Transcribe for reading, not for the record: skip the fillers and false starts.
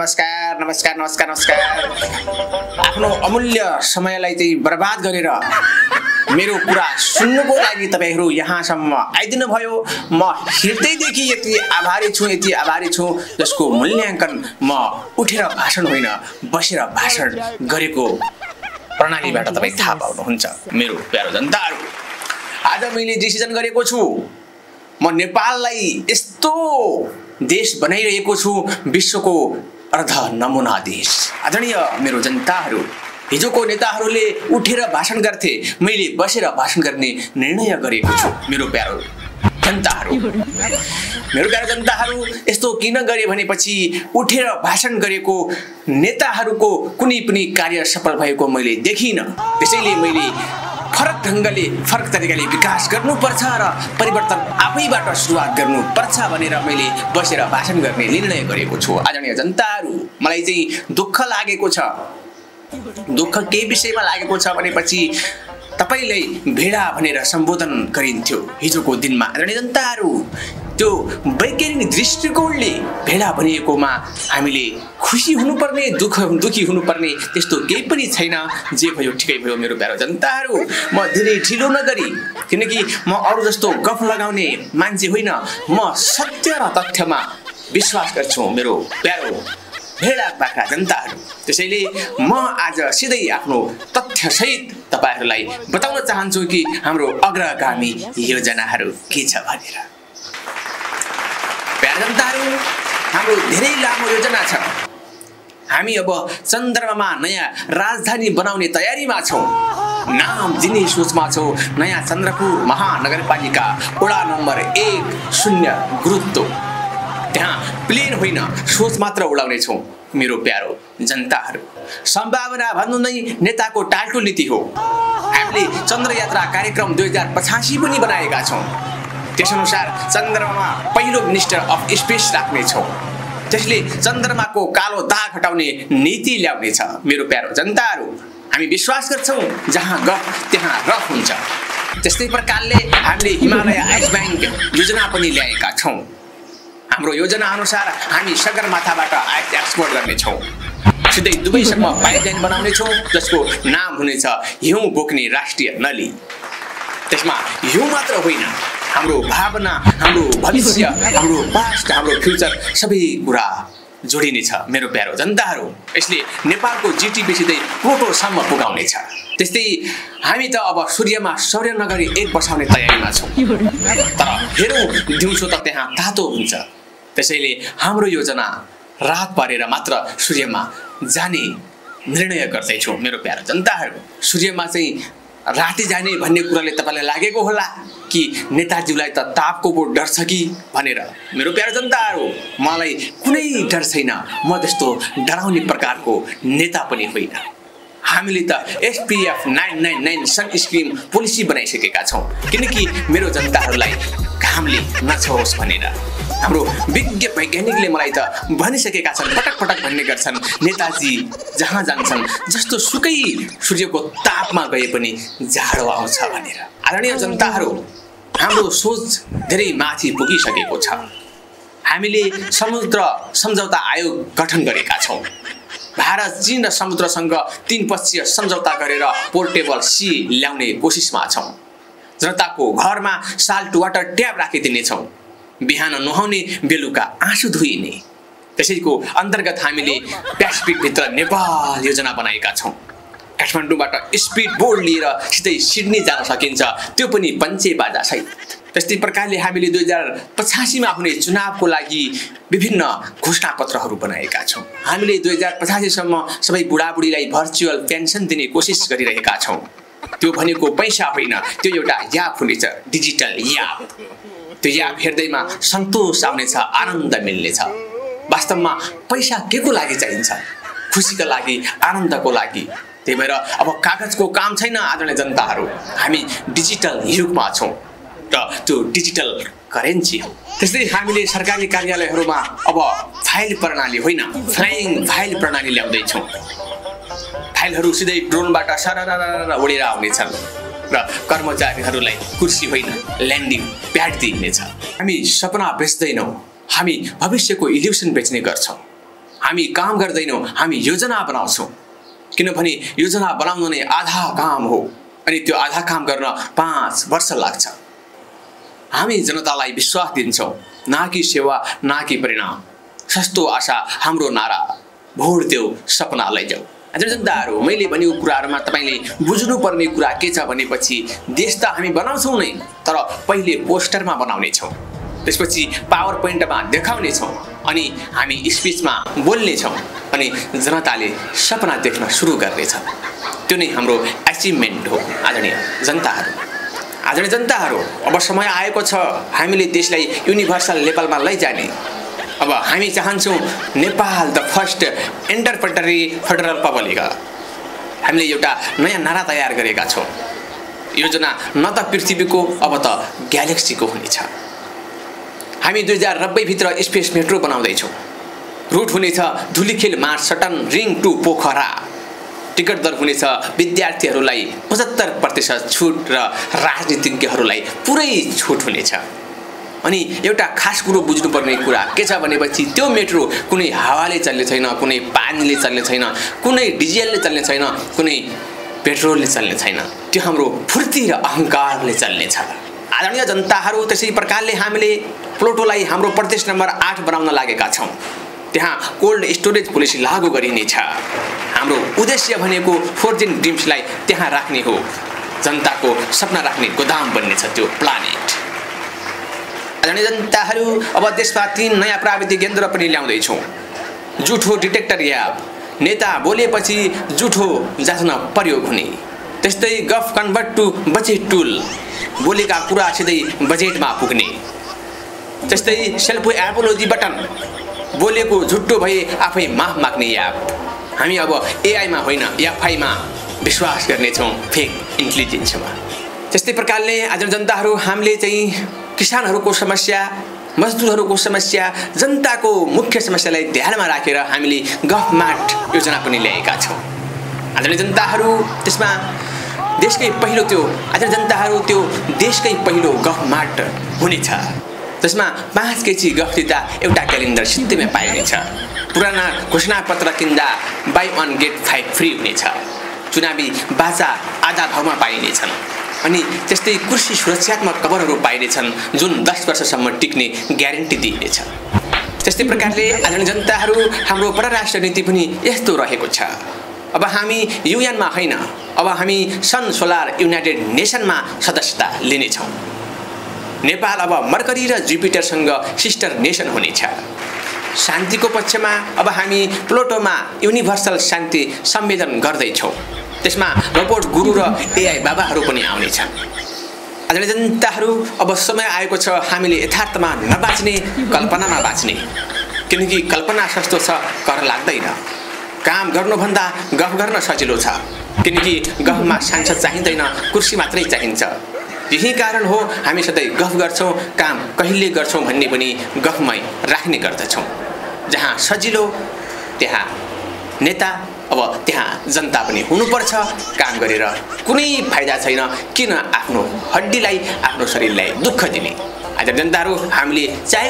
नमस्कार नमस्कार नमस्कार नमस्कार। आफ्नो अमूल्य समयलाई चाहिँ बर्बाद गरेर मेरो कुरा सुन्नुको लागि तपाईहरु यहाँसम्म आइदिनु भयो। म हृदयदेखि यति आभारी छु जसको मूल्याङ्कन म उठेर भाषण होइन बसेर भाषण गरेको प्रणालीबाट तपाई थाहा पाउनुहुन्छ। मेरो प्यारो जनताहरु, आज मैले डिसिजन गरेको छु, म नेपाललाई यस्तो देश बनाइरहेको छु, विश्वको अर्ध नमुना देश। आदरणीय मेरो जनताहरु, हिजोको नेताहरूले उठेर भाषण गर्थे, मैले बसेर भाषण गर्ने निर्णय गरेको छु। मेरो प्यारो जनताहरु, यस्तो किन गरे भनेपछि उठेर भाषण गरेको नेताहरूको कुनै पनि कार्य सफल भएको मैले देखिन। त्यसैले मैले फरक ढंगले फरक तरिकाले विकास गर्नुपर्छ र परिवर्तन आफैबाट सुरुवात गर्नुपर्छ भनेर मैले बसेर भाषण गर्ने निर्णय गरेको छु। आदरणीय जनताहरु, मलाई चाहिँ दुःख लागेको छ। दुःख के विषयमा लागेको छ भनेपछि तपाईलाई भेडा भनेर सम्बोधन गरिन्थ्यो हिजोको दिनमा। आदरणीय जनताहरु, त्यो वैज्ञानिक दृष्टिकोणले भेडा भनिएकोमा हामीले खुसी हुनुपर्ने दुखी हुनुपर्ने त्यस्तो केही पनि छैन। जे भयो ठिकै भयो। मेरो प्यारो जनताहरु, म धेरै ढिलो नगरी, किनकि म अरु जस्तो गफ लगाउने मान्छे होइन, म सत्य र तथ्यमा विश्वास गर्छु। मेरो प्यारो भेडा बाख्रा जनताहरु, त्यसैले म आज सिधै आफ्नो तथ्य सहित तपाईहरुलाई बताउन चाहन्छु कि हाम्रो अग्रगामी योजनाहरु के छ भनेर। प्यारा जनताहरु, हाम्रो धेरै लामो योजना छ। हामी अब चन्द्रमामा नयाँ राजधानी बनाउने तयारीमा छौं। नाम दिने सोचमा छौं। नयाँ चन्द्रपुर महानगरपालिका वडा नम्बर 10 गुरुत्व। त्यहाँ प्लेन होइन, सोच मात्र उडाउने छौं। मेरो प्यारो जनताहरु, सम्भावना भन्नु नै नेताको टाल्टो नीति हो। हामीले चन्द्रयात्रा कार्यक्रम 2085 पनि बनाएका छौं। त्यसअनुसार चन्द्रमामा पहिलो मिनिस्टर अफ स्पेस राख्ने छौं, त्यसले चन्द्रमाको कालो दाग हटाउने नीति ल्याउने छ। मेरो प्यारो जनताहरु, हामी विश्वास गर्छौं जहाँ गफ त्यहाँ रफ हुन्छ। त्यस्तै प्रकारले हामीले हिमालय आइस बैंक योजना पनि ल्याएका छौं। हाम्रो योजना अनुसार हामी सगरमाथाबाट आयात एक्सपोर्ट गर्ने छौं। सिधै दुबईसम्म पाइपलाइन बनाउने छौं, जसको नाम हुनेछ हिउँ बोक्ने राष्ट्रिय नली। त्यसमा हिउँ मात्र होइन, हाम्रो भावना, हाम्रो भविष्य, हाम्रो पास्ट, हाम्रो फ्युचर सबै कुरा जोडिनेछ। मेरो प्यारो जनताहरु, यसले नेपालको जीडीपी सिधै प्लुटोसम्म पुगाउने छ। त्यस्तै हामी त अब सूर्यमा सौर्यनगरी 1 बसाउने तयारीमा छौं। तर हेरौं, दिउँसो त त्यहाँ तातो हुन्छ। त्यसैले हाम्रो योजना रात परेर मात्र सूर्यमा जाने निर्णय गर्दैछौं। मेरो प्यारो जनताहरु, सूर्यमा चाहिँ राति जाने भन्ने कुराले तपाईलाई लागेको होला कि नेताजीलाई त तापको पो डर छ कि भनेर। मेरो प्यारो जनताहरु, मलाई कुनै डर छैन। म त्यस्तो डराउने प्रकारको नेता पनि होइन। हामीले त SPF 999 सनस्क्रिन पोलिसी बनाइसकेका छौं, किनकि मेरो जनताहरुलाई घामले नछोस् भनेर। हाम्रो विज्ञ वैज्ञानिकले मलाई त भनिसकेका छन्, पटक पटक भन्ने गर्छन्, नेताजी जहाँ जान्छन् जस्तो सुकै सूर्यको तापमा गए पनि जाडो आउँछ भनेर। आदरणीय जनताहरु, हाम्रो सोच धेरै माथि पुगिसकेको छ। हामीले समुद्र सम्झौता आयोग गठन गरेका छौं। भारत, चीन र समुद्रसँग 3 पक्षीय सम्झौता गरेर पोर्टेबल सी ल्याउने कोसिसमा छौं। जनताको घरमा साल्ट वाटर ट्याप राखिदिने छौं, बिहान नुहाउने, बेलुका आँसु धुइने। त्यसैको अन्तर्गत हामीले प्यासिफिक भित्र नेपाल योजना बनाएका छौं। काठमाडौँबाट स्पिड बोर्ड लिएर सिधै सिडनी जान सकिन्छ, त्यो पनि पञ्चे बाजा सहित। त्यस्तै प्रकारले हामीले 2085 मा हुने चुनावको लागि विभिन्न घोषणापत्रहरू बनाएका छौं। हामीले 2085 सम्म सबै बुढाबुढीलाई भर्चुअल पेन्सन दिने कोसिस गरिरहेका छौं। त्यो भनेको पैसा होइन, त्यो एउटा याप हुनेछ, डिजिटल याप। त्यो याप हेर्दैमा सन्तोष आउनेछ, आनन्द मिल्नेछ। वास्तवमा पैसा केको लागि चाहिन्छ? खुसीका लागि, आनन्दको लागि। त्यही भएर अब कागजको काम छैन। आदरणीय जनताहरु, हामी डिजिटल युगमा छौं र त्यो डिजिटल करेन्सी हो। त्यस्तै हामीले सरकारी कार्यालयहरुमा अब फाइल प्रणाली होइन, फ्लाइङ फाइल प्रणाली ल्याउँदै छौं। फाइलहरु सिधै ड्रोनबाट सररर उडेर आउनेछन् र कर्मचारीहरूलाई कुर्सी होइन, ल्यान्डिङ प्याड दिइनेछ। हामी सपना बेच्दैनौं, हामी भविष्यको इल्युसन बेच्ने गर्छौं। हामी काम गर्दैनौँ, हामी योजना बनाउँछौँ। किनभने योजना बनाउनु नै आधा काम हो अनि त्यो आधा काम गर्न 5 वर्ष लाग्छ। हामी जनतालाई विश्वास दिन्छौँ, ना कि सेवा ना कि परिणाम। सस्तो आशा हाम्रो नारा, भोट देऊ सपना लैजाऊ। हजुर जनताहरू, मैले भनेको कुराहरूमा तपाईले बुझ्नुपर्ने कुरा के छ भनेपछि देश त हामी बनाउँछौँ नै, तर पहिले पोस्टरमा बनाउने छौँ, त्यसपछि पावर पोइन्टमा देखाउने छौँ अनि हामी स्पिचमा बोल्ने छौँ अनि जनताले सपना देख्न सुरु गर्नेछ। त्यो नै हाम्रो अचिभमेन्ट हो। आदरणीय जनताहरू, आदरणीय जनताहरू, अब समय आएको छ हामीले देशलाई युनिभर्सल लेभलमा लैजाने। अब हामी चाहन्छौँ नेपाल द फर्स्ट इन्टरप्रेटरी फेडरल पब्लिक। हामीले एउटा नयाँ नारा तयार गरेका छौँ। योजना न त पृथ्वीको अब त ग्यालेक्सीको हुनेछ। हामी 2090 भित्र स्पेस मेट्रो बनाउँदैछौँ। रुट हुनेछ धुलीखेल मार्च सटन रिङ टु पोखरा। टिकट दर हुनेछ विद्यार्थीहरूलाई 75% छुट र राजनीतिज्ञहरूलाई पुरै छुट हुनेछ। अनि एउटा खास कुरो बुझ्नुपर्ने कुरा के छ भनेपछि त्यो मेट्रो कुनै हावाले चल्ने छैन, कुनै पानीले चल्ने छैन, कुनै डिजेलले चल्ने छैन, कुनै पेट्रोलले चल्ने छैन। त्यो हाम्रो फुर्ती र अहङ्कारले चल्नेछ। आदरणीय जनताहरू, त्यसै प्रकारले हामीले प्लोटोलाई हाम्रो प्रदेश नम्बर 8 बनाउन लागेका छौँ। त्यहाँ कोल्ड स्टोरेज पोलिसी लागू गरिनेछ। हाम्रो उद्देश्य भनेको फोर्जिन ड्रिम्सलाई त्यहाँ राख्ने हो। जनताको सपना राख्ने गोदाम बन्नेछ त्यो प्लानेट। आदरणीय जनताहरू, अब देशमा 3 नयाँ प्राविधिक केन्द्र पनि ल्याउँदैछौँ। जुठो डिटेक्टर याप, नेता बोलेपछि जुठो जाँच्न प्रयोग हुने। त्यस्तै गफ कन्भर्ट टु बजेट टुल, बोलेका कुरा सिधै बजेटमा पुग्ने। त्यस्तै सेल्फ एपोलोजी बटन, बोलेको झुट्टो भए आफै माफ माग्ने याप। हामी अब एआईमा होइन एफआईमा विश्वास गर्नेछौँ, फेक इन्टेलिजेन्समा। त्यस्तै प्रकारले आदरणीय जनताहरू, हामीले चाहिँ किसानहरूको समस्या, मजदुरहरूको समस्या, जनताको मुख्य समस्यालाई ध्यानमा राखेर हामीले गफमार्ट योजना पनि ल्याएका छौँ। आदरणीय जनताहरू, त्यसमा देशकै पहिलो त्यो आदरणीय जनताहरू त्यो देशकै पहिलो गफमार्ट हुनेछ। त्यसमा 5 केजी गफ दिँदा एउटा क्यालेन्डर सित्तैमा पाइनेछ। पुराना घोषणापत्र किन्दा बाई 1 गेट 5 फ्री हुनेछ। चुनावी बाजा आधा भावमा पाइनेछन्। अनि त्यस्तै कृषि सुरक्षात्मक कभरहरू पाइनेछन् जुन 10 वर्षसम्म टिक्ने ग्यारेन्टी दिइनेछ। त्यस्तै प्रकारले आदरणीय जनताहरू, हाम्रो परराष्ट्र नीति पनि यस्तो रहेको छ। अब हामी युएनमा होइन, अब हामी सन सोलर युनाइटेड नेसनमा सदस्यता लिनेछौँ। नेपाल अब मर्करी र जुपिटरसँग सिस्टर नेसन हुनेछ। शान्तिको पक्षमा अब हामी प्लोटोमा युनिभर्सल शान्ति सम्मेलन गर्दैछौँ। त्यसमा रोबोट गुरु र एआई बाबाहरू पनि आउनेछन्। आदरणीय जनताहरू, अब समय आएको छ हामीले यथार्थमा नबाँच्ने, कल्पनामा बाँच्ने। किनकि कल्पना सस्तो छ, कर लाग्दैन। काम गर्नुभन्दा गफ गर्न सजिलो छ, किनकि गफमा सांसद चाहिँदैन, कुर्सी मात्रै चाहिन्छ। यही कारण हो हामी सधैँ गफ गर्छौँ, काम कहिले गर्छौँ भन्ने पनि गफमै राख्ने गर्दछौँ। जहाँ सजिलो त्यहाँ नेता, अब त्यहाँ जनता पनि हुनुपर्छ। काम गरेर कुनै फाइदा छैन, किन आफ्नो हड्डीलाई, आफ्नो शरीरलाई दुःख दिने। आदरणीय जनताहरू, हामीले चाहे